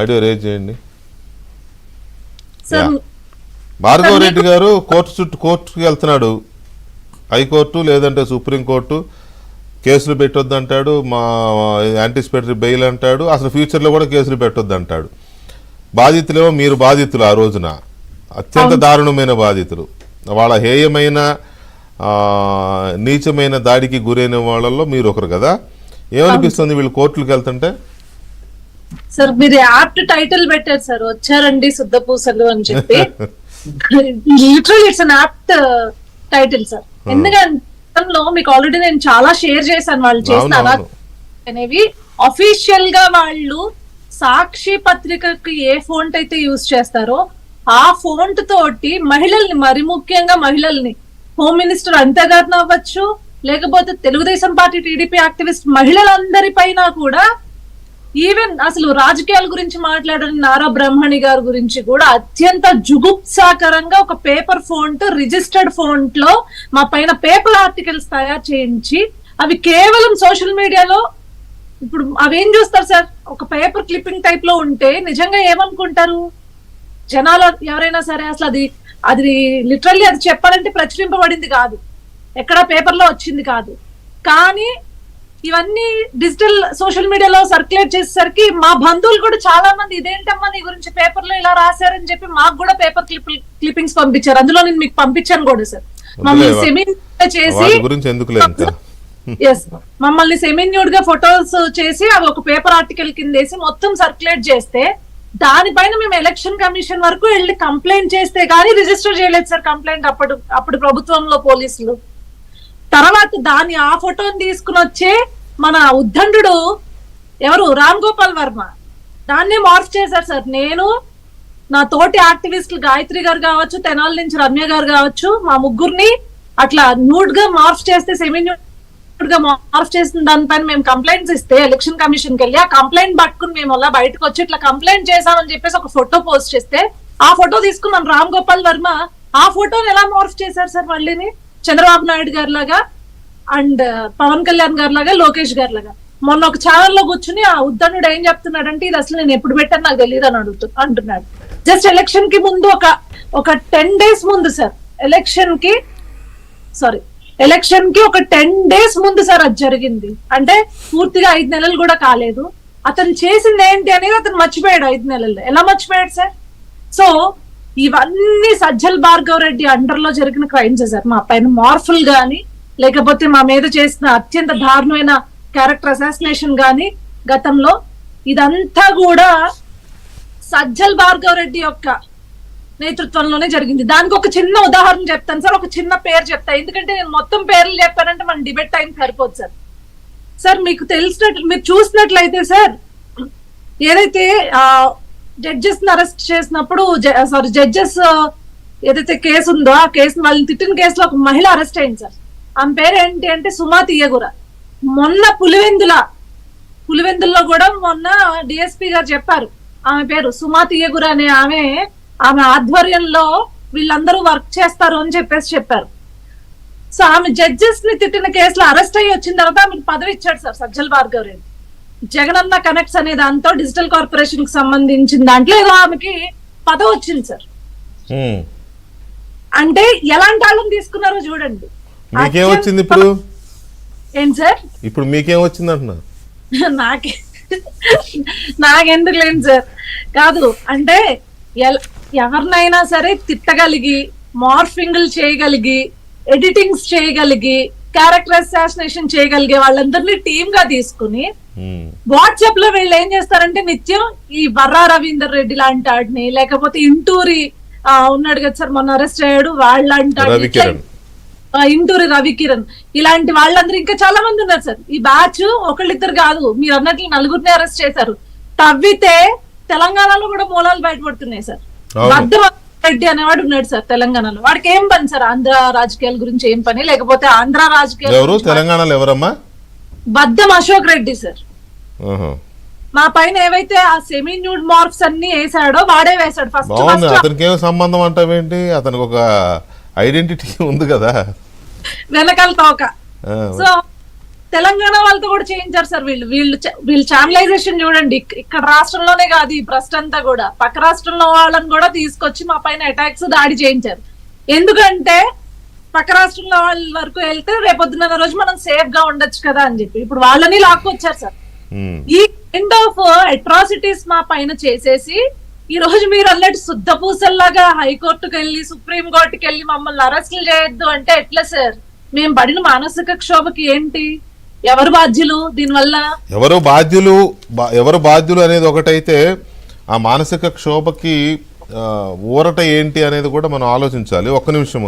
Audio raise చేయండి. భార్గవ రెడ్డి గారు కోర్టుకి వెళ్తున్నాడు, హైకోర్టు లేదంటే సుప్రీంకోర్టు. కేసులు పెట్టొద్దు అంటాడు, మా యాంటిసిపేటరీ బెయిల్ అంటాడు, అసలు ఫ్యూచర్లో కూడా కేసులు పెట్టొద్దు అంటాడు. బాధితులేమో మీరు బాధితులు, ఆ రోజున అత్యంత దారుణమైన బాధితులు. వాళ్ళ హేయమైన నీచమైన దాడికి గురైన వాళ్ళల్లో మీరు ఒకరు కదా. ఏమనిపిస్తుంది వీళ్ళు కోర్టులకు వెళ్తుంటే? సార్ మీరు యాప్ట్ టైటిల్ పెట్టారు సార్, వచ్చారండి శుద్ధపూసలు అని చెప్పి. Literally it's an apt title sir. ఎందుకంటే మీకు ఆల్రెడీ నేను చాలా షేర్ చేశాను వాళ్ళు చేసిన అనేవి. అఫీషియల్ గా వాళ్ళు సాక్షి పత్రికకి ఏ ఫోంట్ అయితే యూజ్ చేస్తారో ఆ ఫోంట్ తోటి మహిళల్ని, మరి ముఖ్యంగా మహిళల్ని, హోమ్ మినిస్టర్ అనిత గారిని అవ్వచ్చు, లేకపోతే తెలుగుదేశం పార్టీ టీడీపీ యాక్టివిస్ట్ మహిళలందరి పైన కూడా, ఈవెన్ అసలు రాజకీయాల గురించి మాట్లాడిన నారా బ్రహ్మణి గారి గురించి కూడా అత్యంత జుగుప్సాకరంగా ఒక పేపర్ ఫోంట్, రిజిస్టర్డ్ ఫోంట్ లో మా పైన పేపర్ ఆర్టికల్స్ తయారు చేయించి అవి కేవలం సోషల్ మీడియాలో, ఇప్పుడు అవేం చూస్తారు సార్, ఒక పేపర్ క్లిప్పింగ్ టైప్ లో ఉంటే నిజంగా ఏమనుకుంటారు జనాలు ఎవరైనా సరే. అసలు అది లిటరల్లీ అది చెప్పాలంటే ప్రచురింపబడింది కాదు, ఎక్కడ పేపర్ లో వచ్చింది కాదు. కానీ ఇవన్నీ డిజిటల్ సోషల్ మీడియాలో సర్క్యులేట్ చేసేసరికి మా బంధువులు కూడా చాలా మంది ఇదేంటమ్మా నీ గురించి పేపర్ లో ఇలా రాశారని చెప్పి మాకు కూడా పేపర్ క్లిప్పింగ్స్ పంపించారు. అందులో నేను మీకు పంపించాను కూడా సార్. మమ్మల్ని సెమిన్యూడ్ చేసి మమ్మల్ని సెమిన్యూడ్ గా ఫొటోస్ చేసి అవి ఒక పేపర్ ఆర్టికల్ కింద వేసి మొత్తం సర్క్యులేట్ చేస్తే, దానిపైన మేము ఎలక్షన్ కమిషన్ వరకు వెళ్ళి కంప్లైంట్ చేస్తే గానీ రిజిస్టర్ చేయలేదు సార్ కంప్లైంట్ అప్పుడు ప్రభుత్వంలో పోలీసులు. తర్వాత ఆ ఫోటోని తీసుకుని వచ్చే మన ఉద్దండు ఎవరు, రామ్ గోపాల్ వర్మ, దాన్నే మార్ఫ్ చేశారు సార్. నేను నా తోటి యాక్టివిస్టులు గాయత్రి గారు కావచ్చు, తెనాలి నుంచి రమ్య గారు కావచ్చు, మా ముగ్గురిని అట్లా న్యూడ్ గా మార్ఫ్ చేస్తే, సెమీ న్యూడ్ గా మార్ఫ్ చేసిన దానిపైన మేము కంప్లైంట్స్ ఇస్తే ఎలక్షన్ కమిషన్ కి వెళ్ళి ఆ కంప్లైంట్ పట్టుకుని మేము అలా బయటకు వచ్చి ఇట్లా కంప్లైంట్ చేశామని చెప్పేసి ఒక ఫోటో పోస్ట్ చేస్తే, ఆ ఫోటో తీసుకున్నాం రామ్ గోపాల్ వర్మ. ఆ ఫోటోని ఎలా మార్ఫ్ చేశారు సార్ మళ్ళీని చంద్రబాబు నాయుడు గారి లాగా అండ్ పవన్ కళ్యాణ్ గారి లాగా, లోకేష్ గారి లాగా. మొన్న ఒక ఛానల్లో కూర్చుని ఆ ఉద్దనుడు ఏం చెప్తున్నాడంటే, ఇది అసలు నేను ఎప్పుడు పెట్టాను నాకు తెలియదు అని అంటున్నాడు. జస్ట్ ఎలక్షన్ కి ముందు ఒక 10 days ముందు సార్, ఎలక్షన్ కి ఒక 10 days ముందు సార్ అది జరిగింది. అంటే పూర్తిగా 5 నెలలు కూడా కాలేదు. అతను చేసింది ఏంటి అనేది అతను మర్చిపోయాడు 5 నెలల్లో. ఎలా మర్చిపోయాడు సార్? సో ఇవన్నీ సజ్జల్ భార్గవ్ రెడ్డి అండర్ లో జరిగిన క్రైమ్స్ సార్. మా పైన మార్ఫుల్ గానీ, లేకపోతే మా మీద చేసిన అత్యంత దారుణమైన క్యారెక్టర్ అసాసినేషన్ గానీ గతంలో, ఇదంతా కూడా సజ్జల్ భార్గవ్ రెడ్డి యొక్క నేతృత్వంలోనే జరిగింది. దానికి ఒక చిన్న ఉదాహరణ చెప్తాను సార్, ఒక చిన్న పేరు చెప్తా. ఎందుకంటే నేను మొత్తం పేర్లు చెప్పానంటే మన డిబేట్ టైం సరిపోదు సార్. సార్ మీకు తెలిసినట్లు, మీరు చూసినట్లయితే సార్, ఏదైతే జడ్జెస్ ని అరెస్ట్ చేసినప్పుడు, జడ్జెస్ ఏదైతే కేసు ఉందో ఆ కేసు, వాళ్ళని తిట్టిన కేసులో ఒక మహిళ అరెస్ట్ అయింది సార్. ఆమె పేరు ఏంటి అంటే సుమా తీయగుర. మొన్న పులివెందుల్లో కూడా మొన్న డిఎస్పీ గారు చెప్పారు, ఆమె పేరు సుమా తీయగుర అనే ఆమె ఆధ్వర్యంలో వీళ్ళందరూ వర్క్ చేస్తారు అని చెప్పారు. సో ఆమె జడ్జెస్ ని తిట్టిన కేసులో అరెస్ట్ అయ్యి వచ్చిన తర్వాత ఆమెకు పదవి ఇచ్చాడు సార్ సజ్జల్ భార్గవ్ రెడ్డి. జగనన్న కనెక్ట్స్ అనే దాంతో డిజిటల్ కార్పొరేషన్ కి సంబంధించిన దాంట్లో ఏదో ఆమెకి పదవి వచ్చింది సార్. అంటే ఎలాంటి వాళ్ళని తీసుకున్నారో చూడండి. మీకేమొచ్చింది ఇప్పుడు? ఏంటి సార్ ఇప్పుడు మీకేం వచ్చింది అంటున్నా? నాకెందుకు లేదు సార్, కాదు అంటే ఎవరినైనా సరే తిట్టగలిగి, మార్ఫింగ్లు చేయగలిగి, ఎడిటింగ్స్ చేయగలిగి, క్యారెక్టర్ అసాసినేషన్ చేయగలిగే వాళ్ళందరినీ టీమ్ గా తీసుకుని వాట్సాప్ లో వీళ్ళు ఏం చేస్తారంటే నిత్యం ఈ వర్రా రవీందర్ రెడ్డి లాంటి వాడిని, లేకపోతే ఇంటూరి ఉన్నాడు కదా సార్ మొన్న అరెస్ట్ అయ్యాడు వాళ్ళంటాడు, ఇంటూరి రవికిరణ్, ఇలాంటి వాళ్ళందరూ ఇంకా చాలా మంది ఉన్నారు సార్. ఈ బ్యాచ్ ఒకళ్ళిద్దరు కాదు, మీరు అన్నట్లు 4గురిని అరెస్ట్ చేశారు. తవ్వితే తెలంగాణలో కూడా మూలాలు బయటపడుతున్నాయి సార్. బద్దం రెడ్డి అనేవాడు ఉన్నాడు సార్ తెలంగాణలో. వాడికి ఏం పని సార్ ఆంధ్ర రాజకీయాల గురించి ఏం పని, లేకపోతే ఆంధ్ర రాజకీయాలు తెలంగాణలో ఎవరమ్మా? బద్దం అశోక్ రెడ్డి సార్. మా పైన ఏవైతే ఆ సెమీ న్యూడ్ మార్క్స్ అన్ని వేసాడో వాడే వేసాడు ఫస్ట్. అతనికి ఏం సంబంధం అంటావేంటి? అతనికి ఒక ఐడెంటిటీ ఉంది కదా వెనకాల తోక. సో తెలంగాణ వాళ్ళతో కూడా చేయించారు సార్ వీళ్ళు ఛానలైజేషన్ చూడండి. ఇక్కడ రాష్ట్రంలోనే కాదు ఈ ప్రశ్న అంతా కూడా పక్క రాష్ట్రంలో వాళ్ళని కూడా తీసుకొచ్చి మా పైన అటాక్స్ దాడి చేయించారు. ఎందుకంటే పక్క రాష్ట్రంలో వాళ్ళ వరకు వెళ్తే రేపొద్దున రోజు మనం సేఫ్ గా ఉండొచ్చు కదా అని చెప్పి ఇప్పుడు వాళ్ళని లాక్కొచ్చారు సార్. ఈ కైండ్ ఆఫ్ అట్రాసిటీస్ మా పైన చేసేసి ఈ రోజు మీరు అన్నట్టు శుద్ధ పూసల్లాగా హైకోర్టుకు వెళ్ళి సుప్రీం కోర్టుకి వెళ్ళి మమ్మల్ని అరెస్టులు చేయొద్దు అంటే ఎట్లా సార్? మేము పడిన మానసిక క్షోభకి ఏంటి? ఎవరు బాధ్యులు దీనివల్ల? ఎవరు బాధ్యులు అనేది ఒకటైతే ఆ మానసిక క్షోభకి ఊరట ఏంటి అనేది కూడా మనం ఆలోచించాలి. ఒక్క నిమిషం